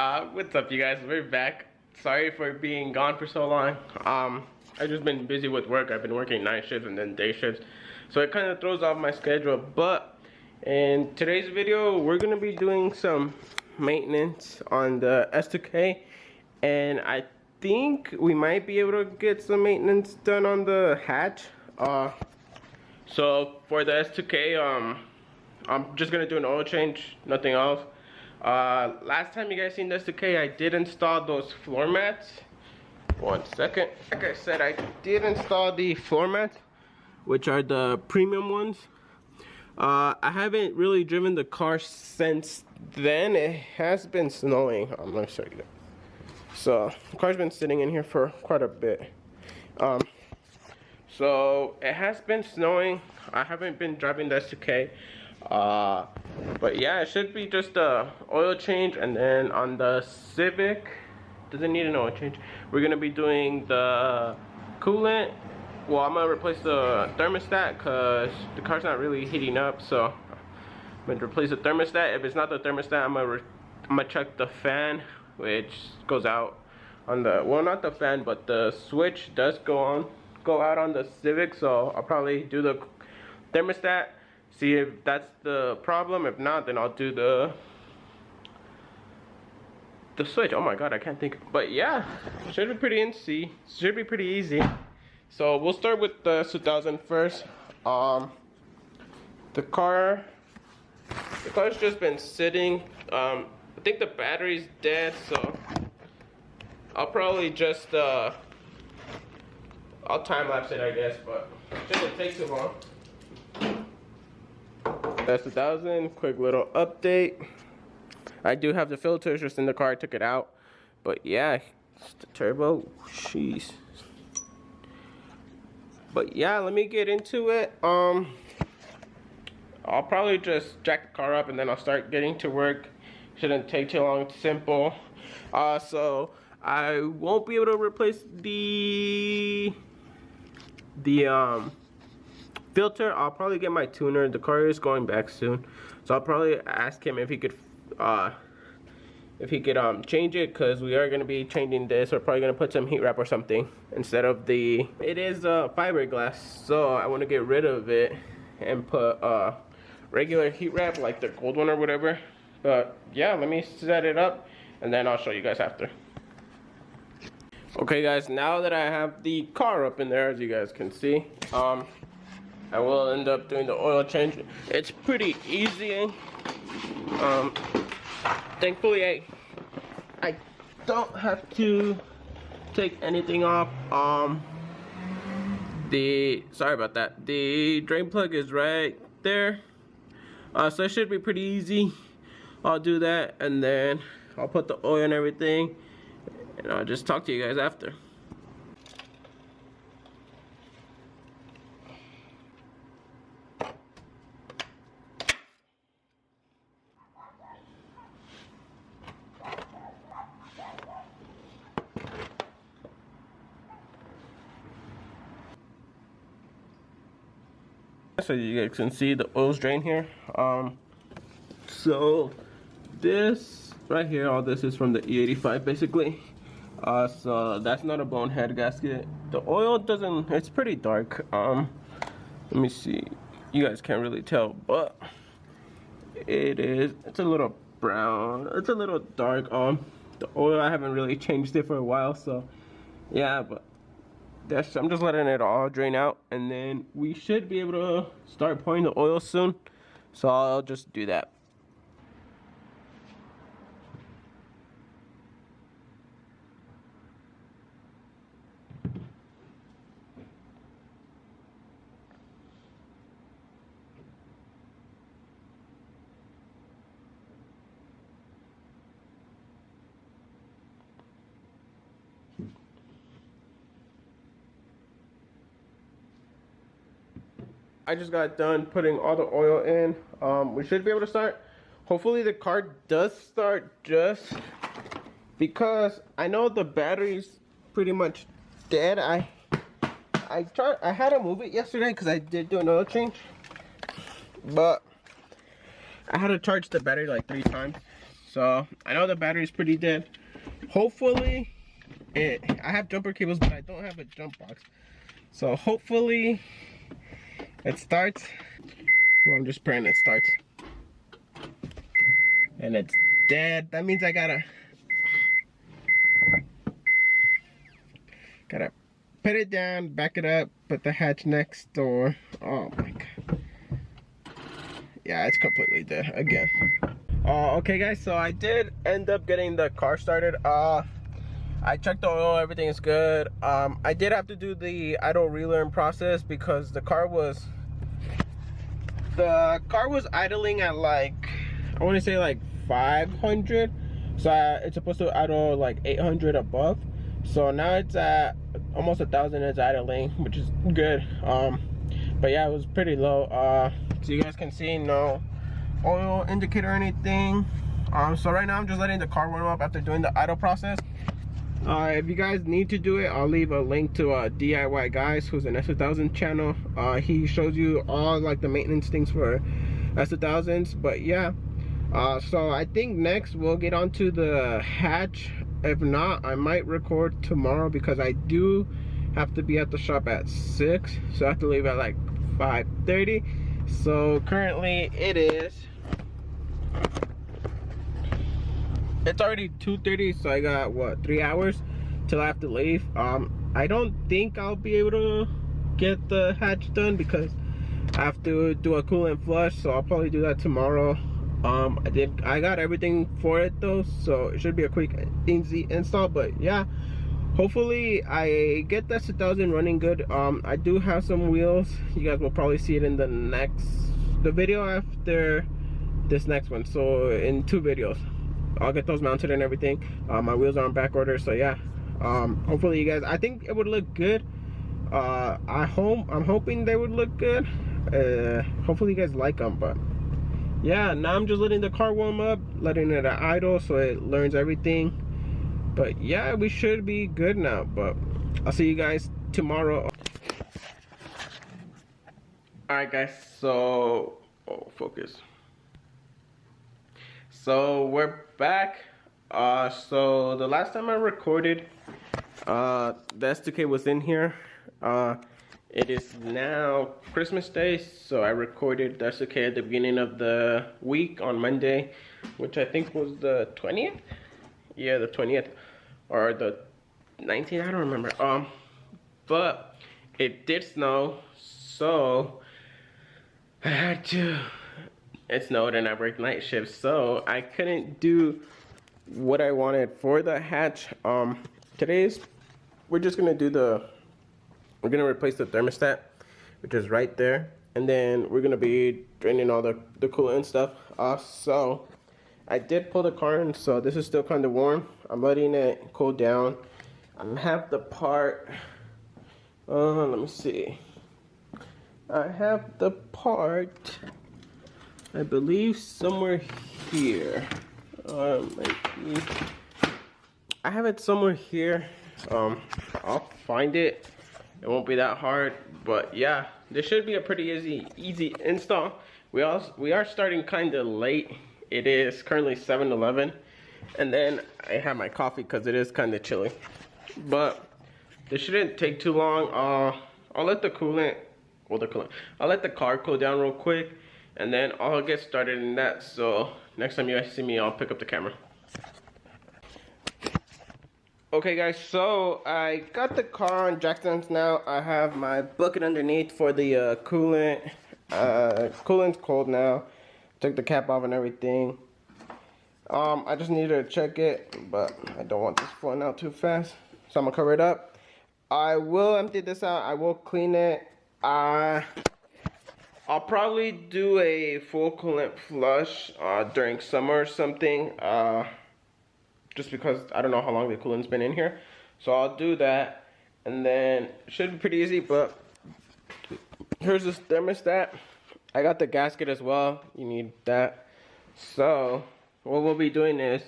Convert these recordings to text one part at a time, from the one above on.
What's up, you guys? We're back. Sorry for being gone for so long. I've just been busy with work. I've been working night shifts and then day shifts, so it kind of throws off my schedule. But in today's video, we're gonna be doing some maintenance on the S2000, and I think we might be able to get some maintenance done on the hatch. So for the S2000, I'm just gonna do an oil change, nothing else. Last time you guys seen this S2000, I did install those floor mats. One second. Like I said, I did install the floor mats, which are the premium ones. I haven't really driven the car since then. It has been snowing. Let me show you that. So the car's been sitting in here for quite a bit. So it has been snowing. I haven't been driving the S2000. But yeah, it should be just a oil change, and then on the Civic, doesn't need an oil change. We're gonna be doing the coolant. Well, I'm gonna replace the thermostat because the car's not really heating up, so I'm gonna replace the thermostat. If it's not the thermostat, I'm gonna check the fan, which goes out on the, well, not the fan, but the switch does go out on the Civic, so I'll probably do the thermostat, see if that's the problem. If not, then I'll do the switch. Oh my god, I can't think. But yeah, should be pretty easy. Should be pretty easy. So we'll start with the S2000 first. The car's just been sitting. I think the battery's dead, so I'll probably just I'll time lapse it, I guess, but it shouldn't take too long. S2000, quick little update. I do have the filters just in the car. I took it out, but yeah, it's the turbo. Jeez. But yeah, let me get into it. I'll probably just jack the car up and then I'll start getting to work. Shouldn't take too long. It's simple. So I won't be able to replace the filter. I'll probably get my tuner. The car is going back soon, so I'll probably ask him if he could change it, because we are going to be changing this. We're probably going to put some heat wrap or something instead of the, it is fiberglass, so I want to get rid of it and put regular heat wrap like the gold one or whatever. But yeah, let me set it up and then I'll show you guys after. Okay guys, now that I have the car up in there, as you guys can see, I will end up doing the oil change. It's pretty easy. Thankfully I don't have to take anything off. Sorry about that. The drain plug is right there. So it should be pretty easy. I'll do that and then I'll put the oil and everything, and I'll just talk to you guys after. So you guys can see the oil's drain here. So this right here, all this is from the E85 basically. So that's not a bonehead gasket. The oil doesn't, it's pretty dark. Let me see, you guys can't really tell, but it's a little brown, it's a little dark. The oil, I haven't really changed it for a while, so yeah, but I'm just letting it all drain out, and then we should be able to start pouring the oil soon, so I'll just do that. I just got done putting all the oil in. We should be able to start. Hopefully the car does start, just because I know the battery's pretty much dead. I had to move it yesterday because I did do an oil change, but I had to charge the battery like 3 times. So I know the battery's pretty dead. Hopefully I have jumper cables, but I don't have a jump box. So hopefully it starts. Well, I'm just praying it starts. And it's dead. That means I gotta put it down, back it up, put the hatch next door. Oh my god. Yeah, it's completely dead again. Okay guys, so I did end up getting the car started. I checked the oil, everything is good. I did have to do the idle relearn process because the car was idling at like, I want to say like 500. So it's supposed to idle like 800 above. So now it's at almost 1,000. It's idling, which is good. But yeah, it was pretty low. So you guys can see no oil indicator or anything. So right now I'm just letting the car warm up after doing the idle process. If you guys need to do it, I'll leave a link to DIY Guys, who's an S2000 channel. He shows you all like the maintenance things for S2000s. But yeah, so I think next we'll get onto the hatch. If not, I might record tomorrow because I do have to be at the shop at 6, so I have to leave at like 5:30. So currently it's already 2:30, so I got what, 3 hours till I have to leave. I don't think I'll be able to get the hatch done because I have to do a coolant flush, so I'll probably do that tomorrow. I got everything for it though, so it should be a quick easy install. But yeah, hopefully I get that 2000 running good. I do have some wheels. You guys will probably see it in the video after this next one, so in 2 videos I'll get those mounted and everything. My wheels are on back order, so yeah. Hopefully you guys, I think it would look good. I'm hoping they would look good. Hopefully you guys like them. But yeah, now I'm just letting the car warm up, letting it idle so it learns everything. But yeah, we should be good now. But I'll see you guys tomorrow. Alright guys, so focus. So we're back. So the last time I recorded, the S2K was in here. It is now Christmas Day, so I recorded the S2K at the beginning of the week on Monday, which I think was the 20th? Yeah, the 20th or the 19th, I don't remember. But it did snow, so I had to, it snowed and I worked night shifts, so I couldn't do what I wanted for the hatch. We're just gonna do we're gonna replace the thermostat, which is right there, and then we're gonna be draining all the coolant and stuff. So I did pull the car in, so this is still kind of warm. I'm letting it cool down. I have the part, let me see. I have the part, I believe somewhere here. I have it somewhere here. I'll find it. It won't be that hard, but yeah, this should be a pretty easy install. We are starting kind of late. It is currently 7:11, and then I have my coffee because it is kind of chilly. But this shouldn't take too long. I'll let I'll let the car cool down real quick, and then I'll get started in that. So next time you guys see me, I'll pick up the camera. Okay guys, so I got the car on jack stands now. I have my bucket underneath for the coolant. Coolant's cold now. Took the cap off and everything. I just needed to check it, but I don't want this flowing out too fast, so I'm gonna cover it up. I will empty this out. I will clean it. I'll probably do a full coolant flush during summer or something. Just because I don't know how long the coolant's been in here. So I'll do that, and then it should be pretty easy. But here's this thermostat. I got the gasket as well. You need that. So what we'll be doing is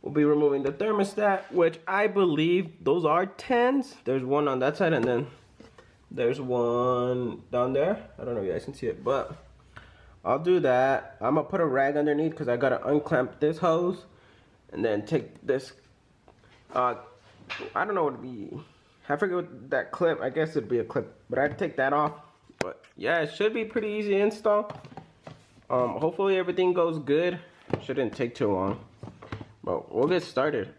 we'll be removing the thermostat, which I believe those are 10s. There's one on that side, and then there's one down there. I don't know if you guys can see it, but I'll do that. I'm gonna put a rag underneath because I gotta unclamp this hose. and then take this, I don't know what it'd be. I forget what that clip, I guess it'd be a clip, but I'd take that off. But yeah, it should be pretty easy to install. Hopefully everything goes good. Shouldn't take too long, but we'll get started.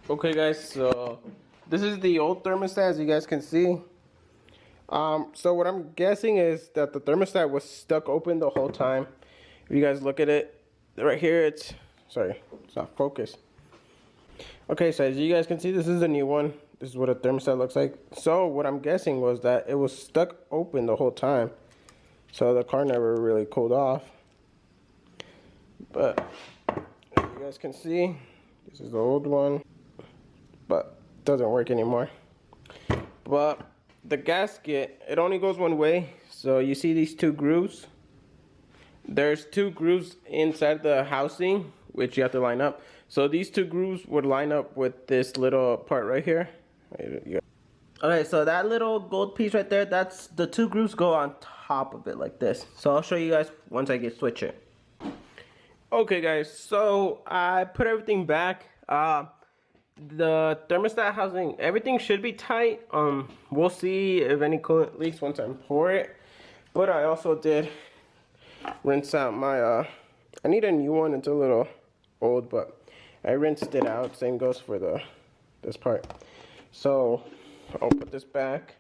Okay guys, so this is the old thermostat, as you guys can see. So what I'm guessing is that the thermostat was stuck open the whole time. If you guys look at it, right here, it's not focused. Okay, so as you guys can see, this is a new one. This is what a thermostat looks like. So what I'm guessing was that it was stuck open the whole time. So the car never really cooled off. But as you guys can see, this is the old one. But it doesn't work anymore. But the gasket, it only goes one way. So you see these two grooves? There's two grooves inside the housing, which you have to line up. So these two grooves would line up with this little part right here. Okay, so that little gold piece right there, that's the two grooves go on top of it like this. So I'll show you guys once I get switch it. Okay guys, so I put everything back. The thermostat housing, everything should be tight. We'll see if any coolant leaks once I pour it. But I also did rinse out my, I need a new one, it's a little old, but I rinsed it out. Same goes for this part. So I'll put this back.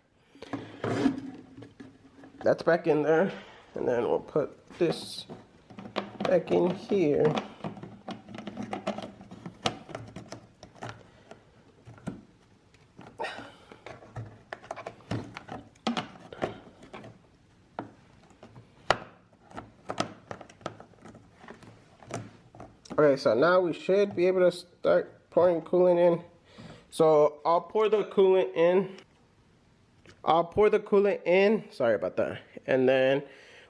That's back in there. And then we'll put this back in here. Okay, so now we should be able to start pouring coolant in. So I'll pour the coolant in. Sorry about that. And then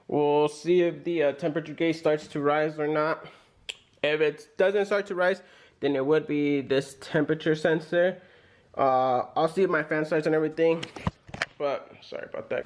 we'll see if the temperature gauge starts to rise or not. If it doesn't start to rise, then it would be this temperature sensor. I'll see if my fan starts and everything. But sorry about that.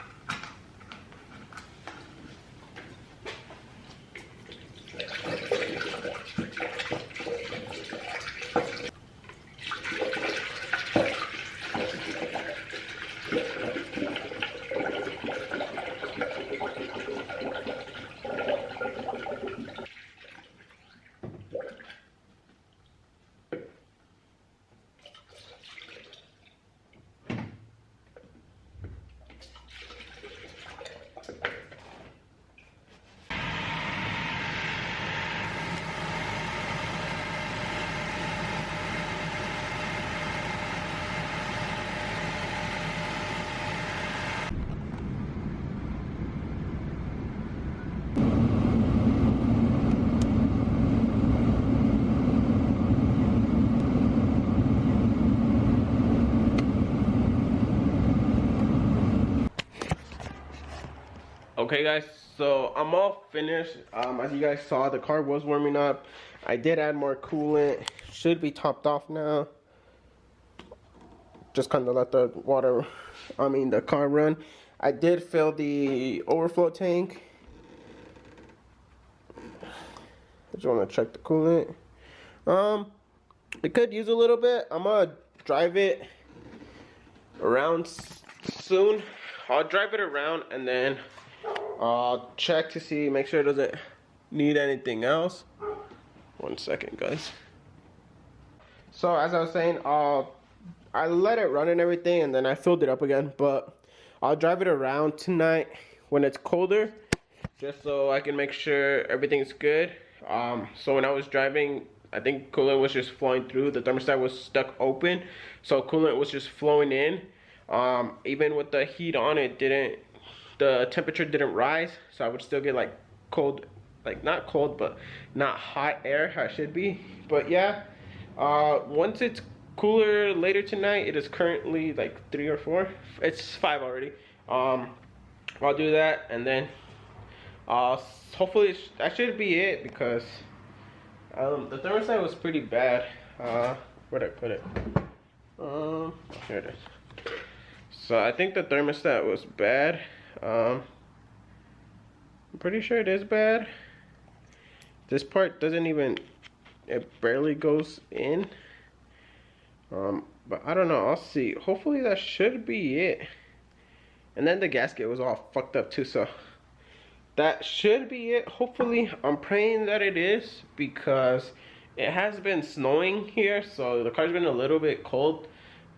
Okay guys, so I'm all finished. As you guys saw, the car was warming up. I did add more coolant. Should be topped off now. Just kind of let the car run. I did fill the overflow tank. I just want to check the coolant. It could use a little bit. I'm gonna drive it around soon. I'll drive it around and then check to see, make sure it doesn't need anything else. 1 second, guys. So as I was saying, I let it run and everything, and then I filled it up again, but I'll drive it around tonight when it's colder, just so I can make sure everything's good. So when I was driving, I think coolant was just flowing through. The thermostat was stuck open, so coolant was just flowing in. Even with the heat on, the temperature didn't rise, so I would still get like cold, like not cold, but not hot air how it should be. But yeah, once it's cooler later tonight, it is currently like 3 or 4. It's 5 already. I'll do that, and then hopefully that should be it, because the thermostat was pretty bad. Where'd I put it? Here it is. So I think the thermostat was bad. I'm pretty sure it is bad. This part doesn't even, it barely goes in. But I don't know, I'll see. Hopefully that should be it. And then the gasket was all fucked up too, so that should be it. Hopefully, I'm praying that it is, because it has been snowing here, so the car's been a little bit cold.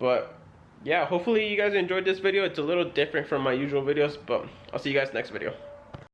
But yeah, hopefully you guys enjoyed this video. It's a little different from my usual videos, but I'll see you guys next video.